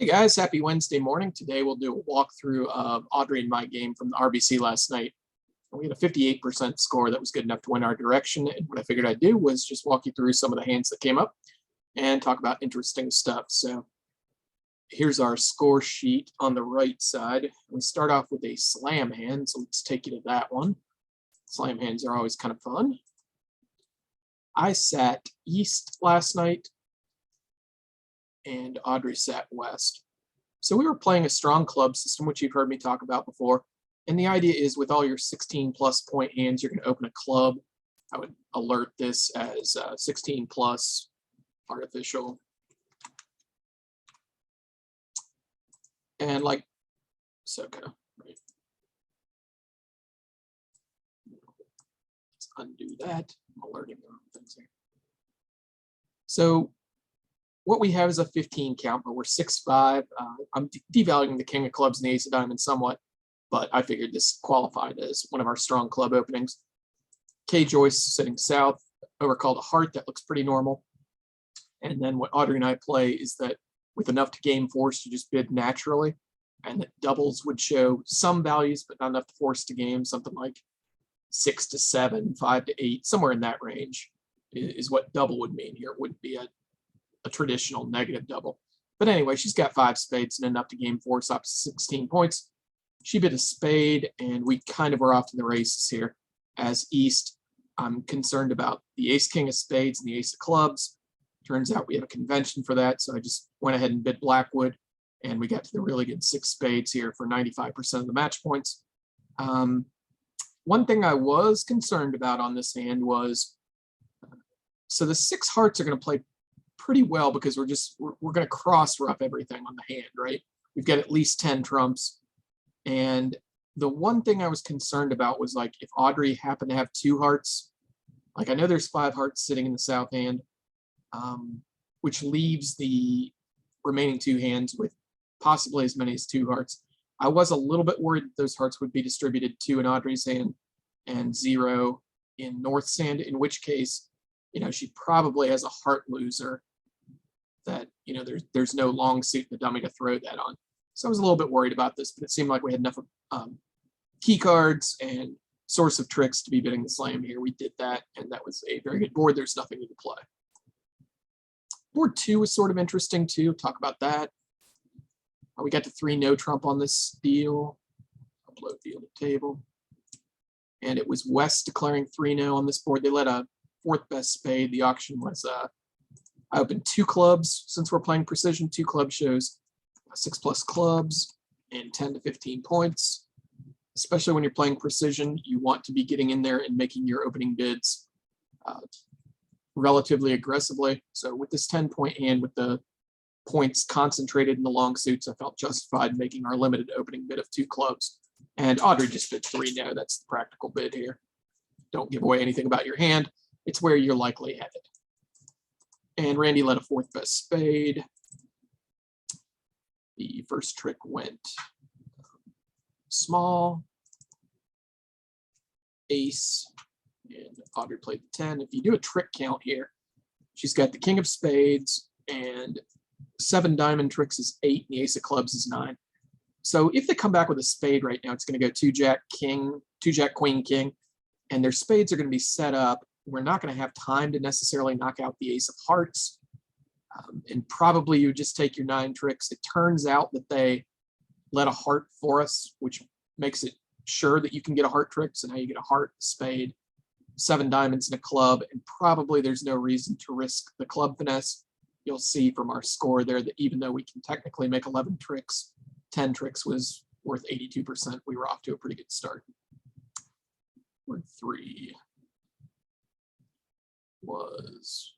Hey guys, happy Wednesday morning. Today we'll do a walkthrough of Audrey and my game from the RBC last night. We had a 58% score that was good enough to win our direction. And what I figured I'd do was just walk you through some of the hands that came up and talk about interesting stuff. So here's our score sheet on the right side. We start off with a slam hand, so let's take you to that one. Slam hands are always kind of fun. I sat east last night, and Audrey sat west. So we were playing a strong club system, which you've heard me talk about before. And the idea is with all your 16 plus point hands, you're going to open a club. I would alert this as 16 plus artificial. And like, so kind of, right. Let's undo that. I'm alerting the wrong things here. So what we have is a 15 count, but we're 6-5. I'm devaluing the king of clubs and the ace of diamonds somewhat, but I figured this qualified as one of our strong club openings. K Joyce sitting south, overcalled a heart. That looks pretty normal. And then what Audrey and I play is that with enough to game force to just bid naturally, and that doubles would show some values, but not enough to force to game, something like 6 to 7, 5 to 8, somewhere in that range is what double would mean here. It wouldn't be a traditional negative double. But anyway, she's got 5 spades and enough to game force up to 16 points. She bid a spade, and we kind of were off to the races here. As East, I'm concerned about the ace king of spades and the ace of clubs. Turns out we have a convention for that, so I just went ahead and bid Blackwood, and we got to the really good 6 spades here for 95% of the match points. One thing I was concerned about on this hand was, so the 6 hearts are going to play pretty well because we're going to cross rough everything on the hand, right? We've got at least 10 trumps. And the one thing I was concerned about was like if Audrey happened to have 2 hearts, like I know there's 5 hearts sitting in the south hand, which leaves the remaining 2 hands with possibly as many as 2 hearts. I was a little bit worried that those hearts would be distributed 2 in Audrey's hand and 0 in North's hand, in which case, you know, she probably has a heart loser that, you know, there's no long suit in the dummy to throw that on. So I was a little bit worried about this, but it seemed like we had enough key cards and source of tricks to be bidding the slam here. We did that, and that was a very good board. There's nothing to play. Board 2 was sort of interesting too. Talk about that. We got to 3 no trump on this deal. Upload deal to table. And it was West declaring 3 no on this board. They let a 4th best spade. The auction was I opened 2 clubs since we're playing precision. 2 clubs shows 6 plus clubs and 10 to 15 points. Especially when you're playing precision, you want to be getting in there and making your opening bids relatively aggressively. So with this 10-point hand with the points concentrated in the long suits, I felt justified making our limited opening bid of 2 clubs. And Audrey just bid 3 no. That's the practical bid here. Don't give away anything about your hand. It's where you're likely headed. And Randy led a 4th best spade. The first trick went small, ace, and Audrey played the 10. If you do a trick count here, she's got the king of spades, and 7 diamond tricks is 8, and the ace of clubs is 9. So if they come back with a spade right now, it's going to go 2 jack king, 2 jack queen king, and their spades are going to be set up. We're not going to have time to necessarily knock out the ace of hearts. And probably you just take your 9 tricks. It turns out that they let a heart for us, which makes it sure that you can get a heart trick. So now you get a heart, spade, 7 diamonds, and a club. And probably there's no reason to risk the club finesse. You'll see from our score there that even though we can technically make 11 tricks, 10 tricks was worth 82%. We were off to a pretty good start. Board 3 was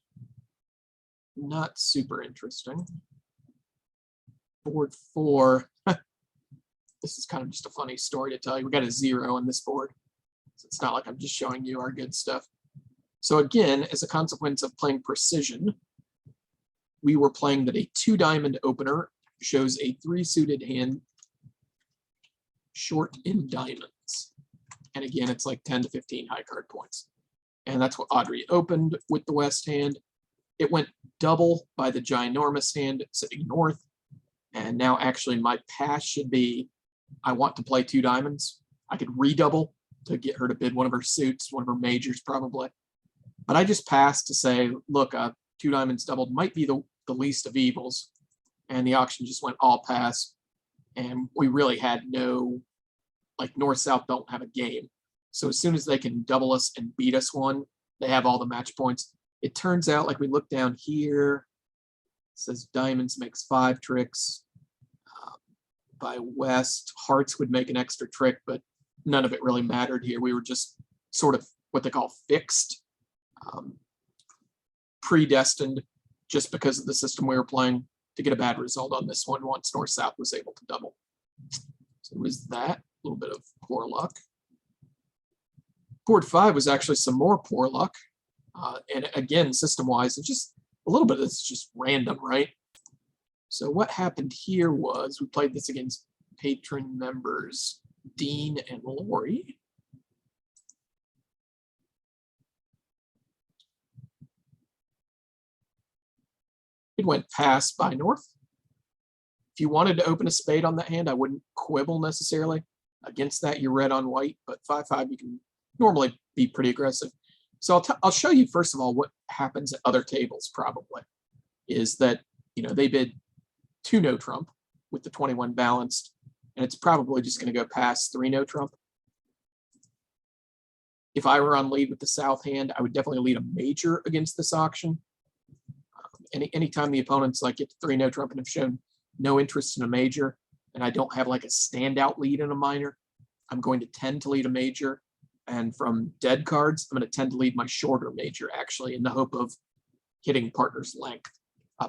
not super interesting. Board 4, this is kind of just a funny story to tell you. We got a 0 on this board. So it's not like I'm just showing you our good stuff. So again, as a consequence of playing precision, we were playing that a 2 diamond opener shows a 3 suited hand short in diamonds. And again, it's like 10 to 15 high card points. And that's what Audrey opened with the West hand. It went double by the ginormous hand sitting north. And now actually my pass should be, I want to play 2 diamonds. I could redouble to get her to bid one of her suits, one of her majors probably. But I just passed to say, look, 2 diamonds doubled might be the least of evils. And the auction just went all pass. And we really had no, like North-South don't have a game. So as soon as they can double us and beat us one, they have all the match points. It turns out, like we look down here, it says diamonds makes 5 tricks. By West, hearts would make an extra trick, but none of it really mattered here. We were just sort of what they call fixed, predestined, just because of the system we were playing to get a bad result on this one once North-South was able to double. So it was that, a little bit of poor luck. Board 5 was actually some more poor luck. And again, system-wise, it's just a little bit of this just random, right? So what happened here was we played this against patron members Dean and Lori. It went pass by North. If you wanted to open a spade on that hand, I wouldn't quibble necessarily. Against that, you're red on white, but 5-5, you can normally be pretty aggressive. So I'll show you, first of all, what happens at other tables probably, is that, they bid 2 no trump with the 21 balanced, and it's probably just going to go past 3 no trump. If I were on lead with the South hand, I would definitely lead a major against this auction. Anytime the opponents like get to 3 no trump and have shown no interest in a major, and I don't have like a standout lead in a minor, I'm going to tend to lead a major. And from dead cards, I'm going to tend to lead my shorter major, actually, in the hope of hitting partner's length,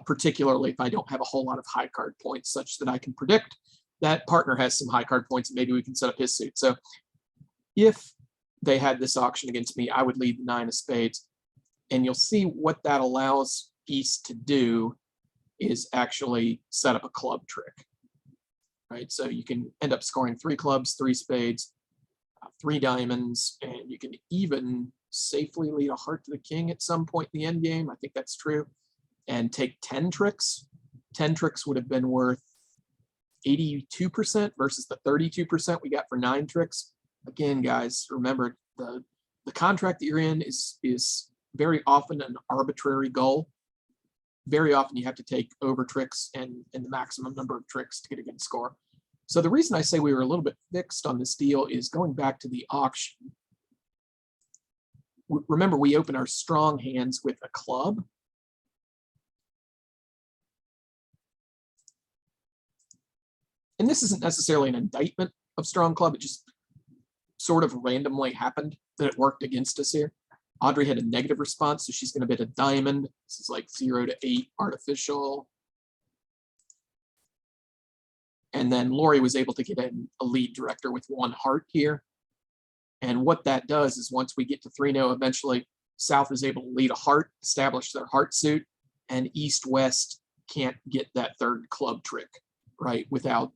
particularly if I don't have a whole lot of high card points, such that I can predict that partner has some high card points and maybe we can set up his suit. So if they had this auction against me, I would lead the 9 of spades. And you'll see what that allows East to do is actually set up a club trick, right? So you can end up scoring 3 clubs, 3 spades, 3 diamonds, and you can even safely lead a heart to the king at some point in the end game. I think that's true. And take 10 tricks. 10 tricks would have been worth 82% versus the 32% we got for 9 tricks. Again, guys, remember the contract that you're in is very often an arbitrary goal. Very often you have to take over tricks and the maximum number of tricks to get a good score. So the reason I say we were a little bit fixed on this deal is going back to the auction. Remember, we open our strong hands with a club. And this isn't necessarily an indictment of strong club. It just sort of randomly happened that it worked against us here. Audrey had a negative response, so she's going to bid a diamond. This is like 0 to 8 artificial. And then Lori was able to get in a lead director with 1 heart here. And what that does is once we get to 3-0, eventually South is able to lead a heart, establish their heart suit, and East-West can't get that 3rd club trick, right, without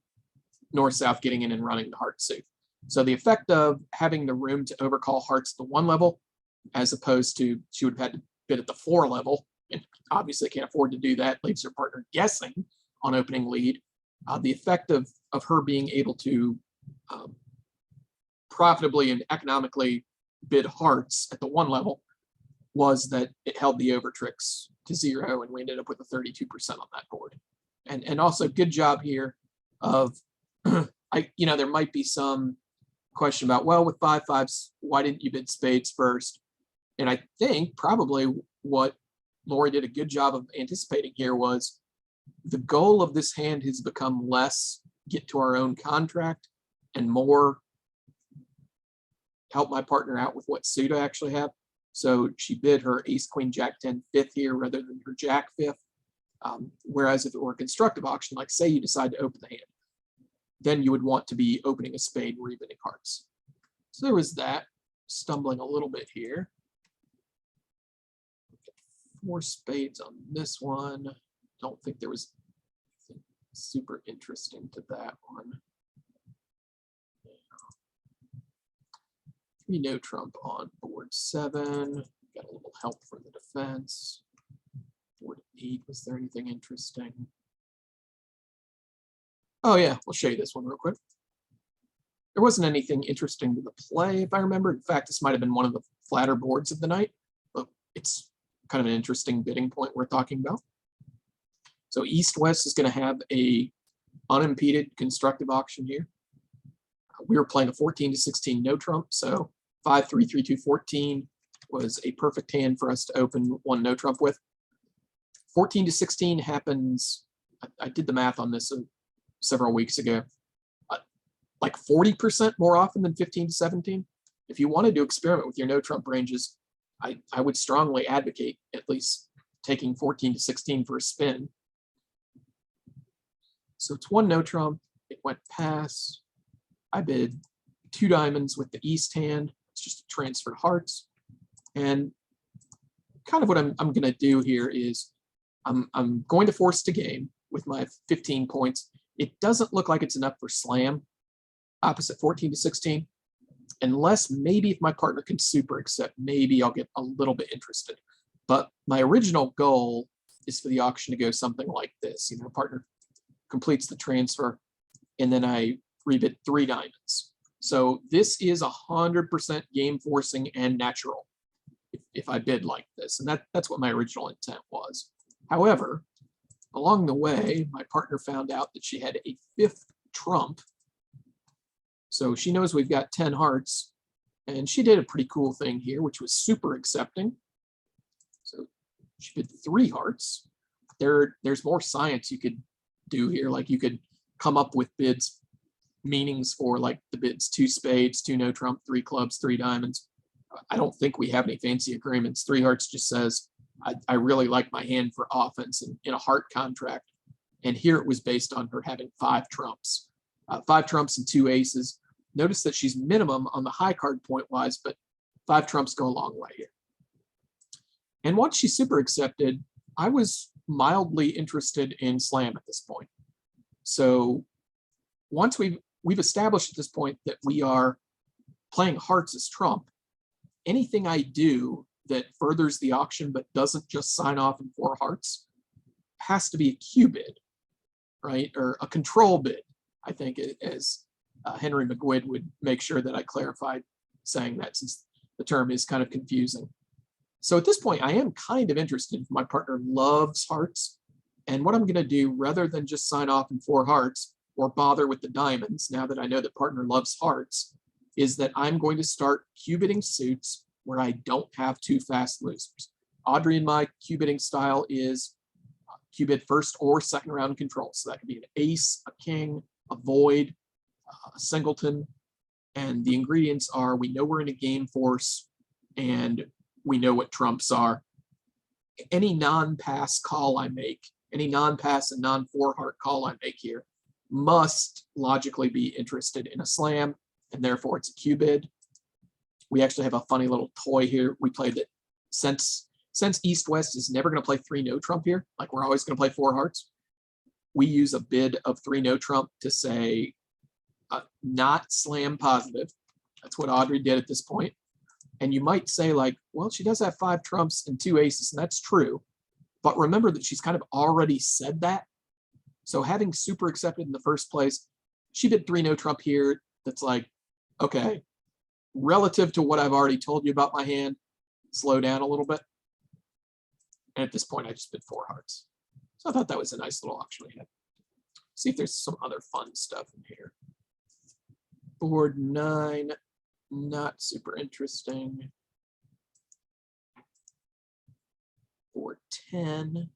North-South getting in and running the heart suit. So the effect of having the room to overcall hearts at the 1 level, as opposed to she would have had to bid at the 4 level, and obviously can't afford to do that, leaves her partner guessing on opening lead. The effect of her being able to profitably and economically bid hearts at the 1 level was that it held the over tricks to 0, and we ended up with a 32% on that board. And also good job here of, there might be some question about, well, with 5-5s, why didn't you bid spades first? And I think probably what Lori did a good job of anticipating here was the goal of this hand has become less get to our own contract and more help my partner out with what suit I actually have. So she bid her ace, queen, jack, 10, 5th here rather than her jack 5th. Whereas if it were a constructive auction, like say you decide to open the hand, then you would want to be opening a spade or evening hearts. So there was that, stumbling a little bit here. 4 spades on this one. Don't think there was anything super interesting to that one. 3 no trump on board 7. Got a little help from the defense. Board 8, was there anything interesting? Oh yeah, we'll show you this one real quick. There wasn't anything interesting to the play, if I remember. In fact, this might have been one of the flatter boards of the night, but it's kind of an interesting bidding point we're talking about. So East-West is going to have a unimpeded constructive auction here. We were playing a 14 to 16 no trump, so 5-3-3-2 14 was a perfect hand for us to open one no trump with. 14 to 16 happens, I did the math on this several weeks ago, like 40% more often than 15 to 17. If you wanted to experiment with your no trump ranges, I would strongly advocate at least taking 14 to 16 for a spin. So it's one no trump, it went pass. I bid 2 diamonds with the east hand. It's just a transfer hearts. And kind of what I'm going to do here is I'm going to force to game with my 15 points. It doesn't look like it's enough for slam, opposite 14 to 16, unless maybe if my partner can super accept, maybe I'll get a little bit interested. But my original goal is for the auction to go something like this. You know, partner completes the transfer, and then I rebid 3 diamonds. So this is 100% game forcing and natural if I bid like this. And that's what my original intent was. However, along the way, my partner found out that she had a 5th trump. So she knows we've got 10 hearts. And she did a pretty cool thing here, which was super accepting. So she bid 3 hearts. There's more science you could do here. Like you could come up with bids meanings for like the bids 2 spades, 2 no trump, 3 clubs, 3 diamonds. I don't think we have any fancy agreements. 3 hearts just says, I really like my hand for offense in a heart contract. And here it was based on her having 5 trumps. 5 trumps and 2 aces. Notice that she's minimum on the high card point wise, but 5 trumps go a long way here. And once she super accepted, I was mildly interested in slam at this point. So once we've established at this point that we are playing hearts as trump, anything I do that furthers the auction but doesn't just sign off in 4 hearts has to be a Q bid, right? Or a control bid, I think, as Henry McGuid would make sure that I clarified saying that, since the term is kind of confusing. So at this point, I am kind of interested if my partner loves hearts. And what I'm going to do, rather than just sign off in 4 hearts or bother with the diamonds, now that I know that partner loves hearts, is that I'm going to start Q-bidding suits where I don't have 2 fast losers. Audrey and my Q-bidding style is Q-bid first or second round control. So that could be an ace, a king, a void, a singleton. And the ingredients are, we know we're in a game force and we know what trumps are. Any non-pass call I make, any non-pass and non-4 heart call I make here must logically be interested in a slam, and therefore it's a Q bid. We actually have a funny little toy here. We played that since East-West is never going to play 3 no trump here, like we're always going to play 4 hearts, we use a bid of 3 no trump to say not slam positive. That's what Audrey did at this point. And you might say like, well, she does have 5 trumps and 2 aces, and that's true. But remember that she's kind of already said that. So having super accepted in the first place, she bid 3 no trump here. That's like, okay, relative to what I've already told you about my hand, slow down a little bit. And at this point, I just bid 4 hearts. So I thought that was a nice little auction we had. See if there's some other fun stuff in here. Board 9, not super interesting. Board 10.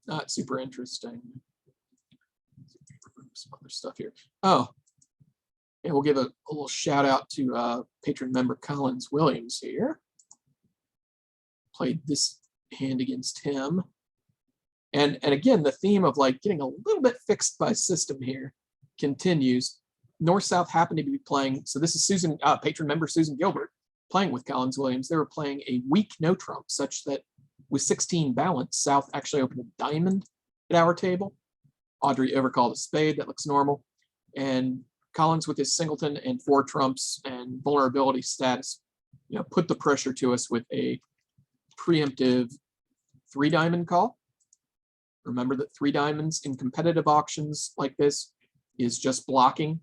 Not super interesting. Some other stuff here. Oh, and we'll give a little shout out to patron member Collins Williams here. Played this hand against him. And again, the theme of like getting a little bit fixed by system here continues. North-South happened to be playing, so this is Susan, patron member Susan Gilbert, playing with Collins Williams. They were playing a weak no trump, such that with 16 balance, South actually opened a diamond at our table. Audrey overcalled a spade, that looks normal. And Collins with his singleton and 4 trumps and vulnerability status, you know, put the pressure to us with a preemptive 3 diamond call. Remember that 3 diamonds in competitive auctions like this is just blocking.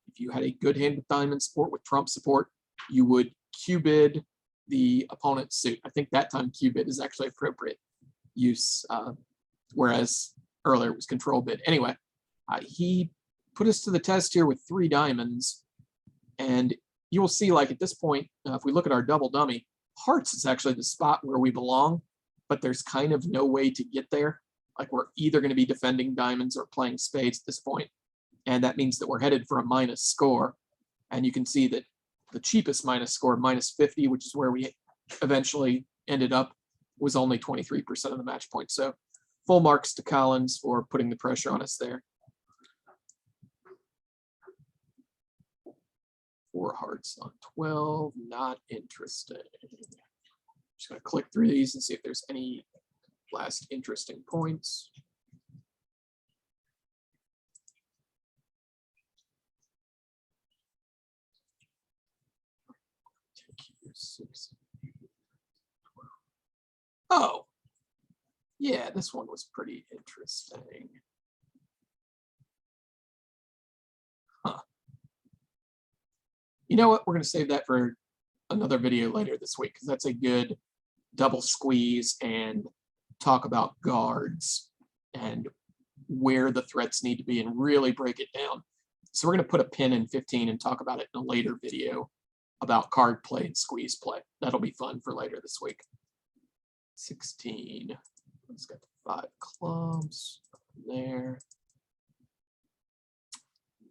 If you had a good hand with diamond support, with trump support, you would Q-bid the opponent's suit. I think that time Q-bid is actually appropriate use, whereas earlier it was control bid. Anyway, he put us to the test here with 3 diamonds, and you will see, like, at this point, if we look at our double dummy, hearts is actually the spot where we belong, but there's kind of no way to get there. Like, we're either going to be defending diamonds or playing spades at this point, and that means that we're headed for a minus score. And you can see that the cheapest minus score, -50, which is where we eventually ended up, was only 23% of the match point. So full marks to Collins for putting the pressure on us there. 4 hearts on 12, not interesting. Just going to click through these and see if there's any last interesting points. Oh, yeah, this one was pretty interesting. Huh. You know what? We're going to save that for another video later this week, because that's a good double squeeze and talk about guards and where the threats need to be and really break it down. So we're going to put a pin in 15 and talk about it in a later video about card play and squeeze play. That'll be fun for later this week. 16. Let's get 5 clubs there.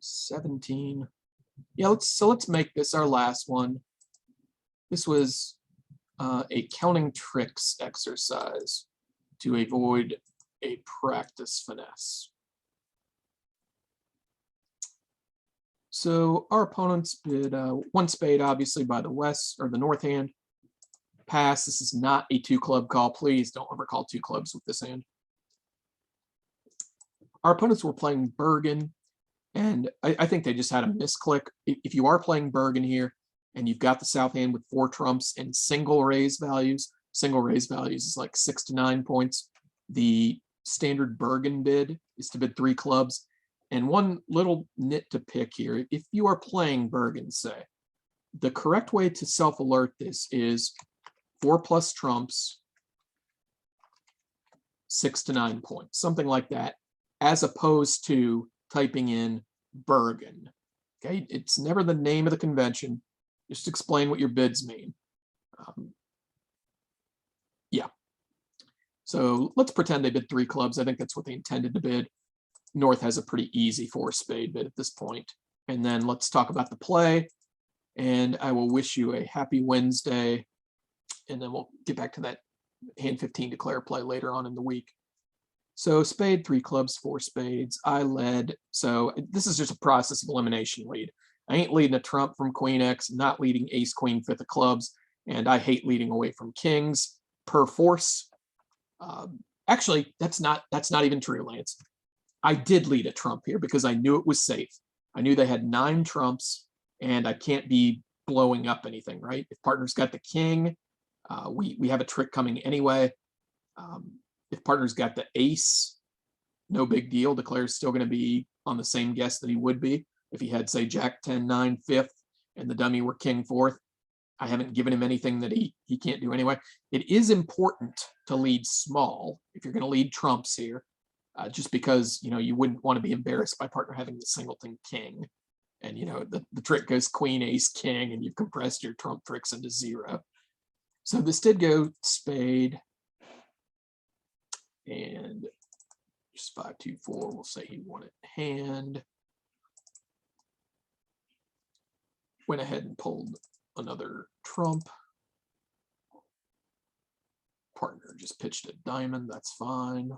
17. Yeah, let's make this our last one. This was a counting tricks exercise to avoid a practice finesse. So our opponents bid 1 spade, obviously, by the west or the north hand. Pass. This is not a 2 club call. Please don't ever call 2 clubs with this hand. Our opponents were playing Bergen, and I think they just had a misclick. If you are playing Bergen here and you've got the south hand with 4 trumps and single raise values is like 6 to 9 points. The standard Bergen bid is to bid 3 clubs. And one little nit to pick here, if you are playing Bergen, say, the correct way to self-alert this is 4 plus trumps, 6 to 9 points, something like that, as opposed to typing in Bergen. Okay, it's never the name of the convention. Just explain what your bids mean. Yeah. So let's pretend they bid 3 clubs. I think that's what they intended to bid. North has a pretty easy 4 spade bid at this point. And then let's talk about the play. And I will wish you a happy Wednesday. And then we'll get back to that hand 15 declare play later on in the week. So spade, 3 clubs, 4 spades. I led. So this is just a process of elimination lead. I ain't leading a trump from Queen X, not leading ace, queen, 5th of clubs. And I hate leading away from kings per force. Actually, that's not even true, Lance. I did lead a trump here because I knew it was safe. I knew they had 9 trumps, and I can't be blowing up anything, right? If partner's got the king, we have a trick coming anyway. If partner's got the ace, no big deal. Declare's still going to be on the same guess that he would be if he had, say, Jack 10, 9, 5th, and the dummy were king 4th. I haven't given him anything that he can't do anyway. It is important to lead small if you're going to lead trumps here. Just because, you wouldn't want to be embarrassed by partner having the singleton king. And, the trick goes queen, ace, king, and you've compressed your trump tricks into 0. So this did go spade. And just 5, 2, 4, we'll say he won it hand. Went ahead and pulled another trump. Partner just pitched a diamond, that's fine.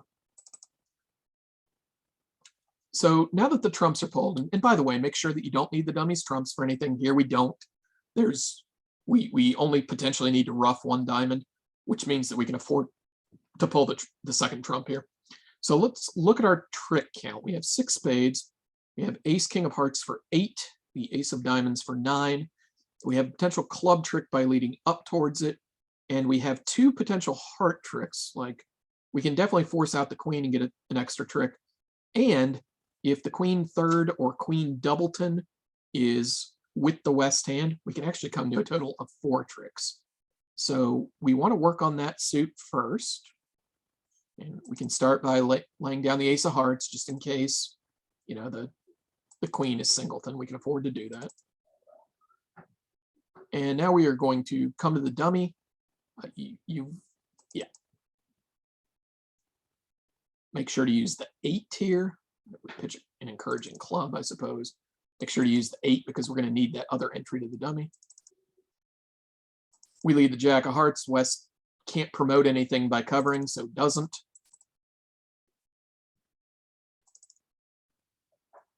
So now that the trumps are pulled, and by the way, make sure that you don't need the dummies trumps for anything here. We don't. We only potentially need to rough 1 diamond, which means that we can afford to pull the second trump here. So let's look at our trick count. We have 6 spades. We have ace, king of hearts for 8, the ace of diamonds for 9. We have potential club trick by leading up towards it. And we have 2 potential heart tricks, like we can definitely force out the queen and get an extra trick. And if the queen third or queen doubleton is with the west hand, we can actually come to a total of 4 tricks. So we want to work on that suit first. And we can start by laying down the ace of hearts, just in case, you know, the queen is singleton. We can afford to do that. And now we are going to come to the dummy. Yeah. Make sure to use the 8 here. Pitch an encouraging club, I suppose. Make sure to use the 8 because we're going to need that other entry to the dummy. We lead the jack of hearts. West can't promote anything by covering, so doesn't.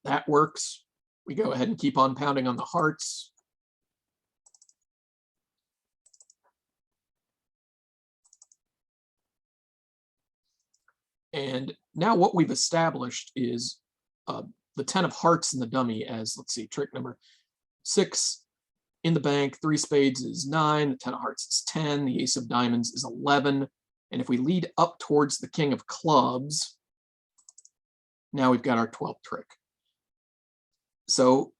That works. We go ahead and keep on pounding on the hearts. And now what we've established is the 10 of hearts in the dummy as, let's see, trick number 6 in the bank. 3 spades is 9. The 10 of hearts is 10. The ace of diamonds is 11. And if we lead up towards the king of clubs, now we've got our 12th trick. So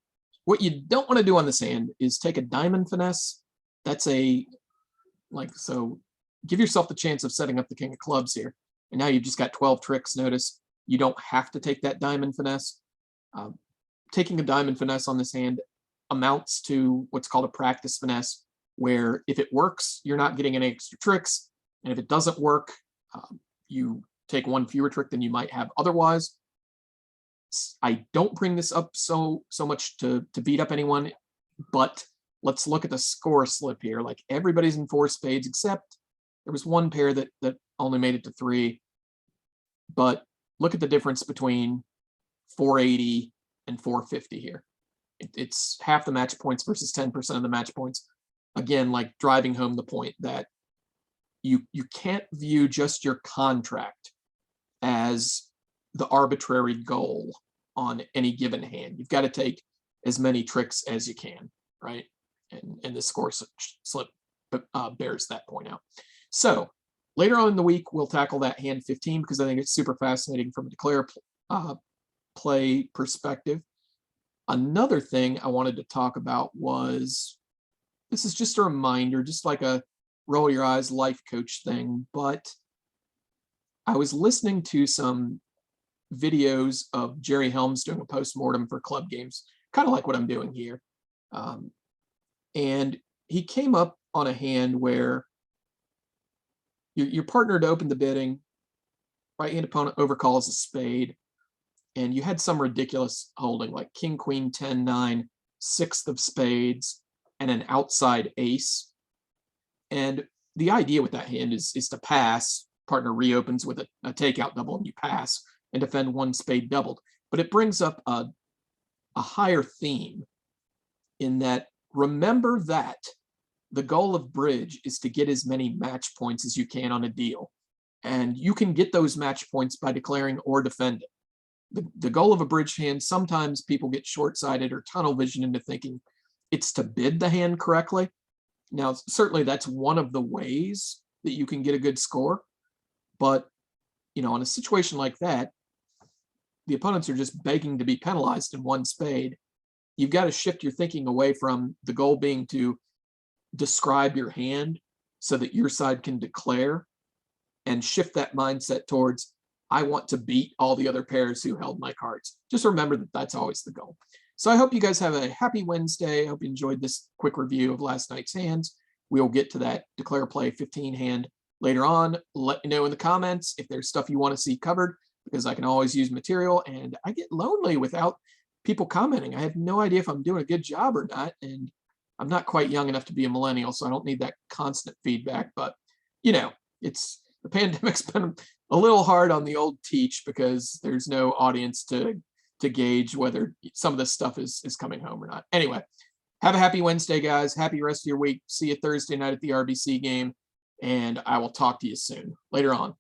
what you don't want to do on this hand is take a diamond finesse. That's so give yourself the chance of setting up the king of clubs here. And now you've just got 12 tricks. Notice you don't have to take that diamond finesse. Taking a diamond finesse on this hand amounts to what's called a practice finesse, where if it works, you're not getting any extra tricks. And if it doesn't work, you take 1 fewer trick than you might have otherwise. I don't bring this up so much to beat up anyone, but let's look at the score slip here. Like, everybody's in 4 spades, except there was 1 pair that only made it to 3. But look at the difference between 480 and 450 here. It's half the match points versus 10% of the match points. Again, like driving home the point that you can't view just your contract as the arbitrary goal on any given hand. You've got to take as many tricks as you can, right? And the score slip bears that point out. So later on in the week, we'll tackle that hand 15 because I think it's super fascinating from a declare play perspective. Another thing I wanted to talk about was, this is just a reminder, just like a roll your eyes life coach thing, but I was listening to some videos of Jerry Helms doing a postmortem for club games, kind of like what I'm doing here. And he came up on a hand where your partner to open the bidding, right hand opponent overcalls a spade, and you had some ridiculous holding like king, queen, 10, 9, 6th of spades, and an outside ace. And the idea with that hand is to pass. Partner reopens with a takeout double, and you pass and defend 1 spade doubled. But it brings up a higher theme in that, remember that the goal of bridge is to get as many match points as you can on a deal. And you can get those match points by declaring or defending. The goal of a bridge hand, sometimes people get short-sighted or tunnel vision into thinking it's to bid the hand correctly. Now, certainly that's one of the ways that you can get a good score. But, you know, in a situation like that, the opponents are just begging to be penalized in 1 spade. You've got to shift your thinking away from the goal being to describe your hand so that your side can declare, and shift that mindset towards, I want to beat all the other pairs who held my cards. Just remember that that's always the goal. So I hope you guys have a happy Wednesday. I hope you enjoyed this quick review of last night's hands. We'll get to that declare play 15 hand later on. Let me know in the comments if there's stuff you want to see covered, because I can always use material, and I get lonely without people commenting. I have no idea if I'm doing a good job or not, and I'm not quite young enough to be a millennial, so I don't need that constant feedback. But, you know, the pandemic's been a little hard on the old teach because there's no audience to gauge whether some of this stuff is coming home or not. Anyway, have a happy Wednesday, guys. Happy rest of your week. See you Thursday night at the RBC game, and I will talk to you soon. Later on.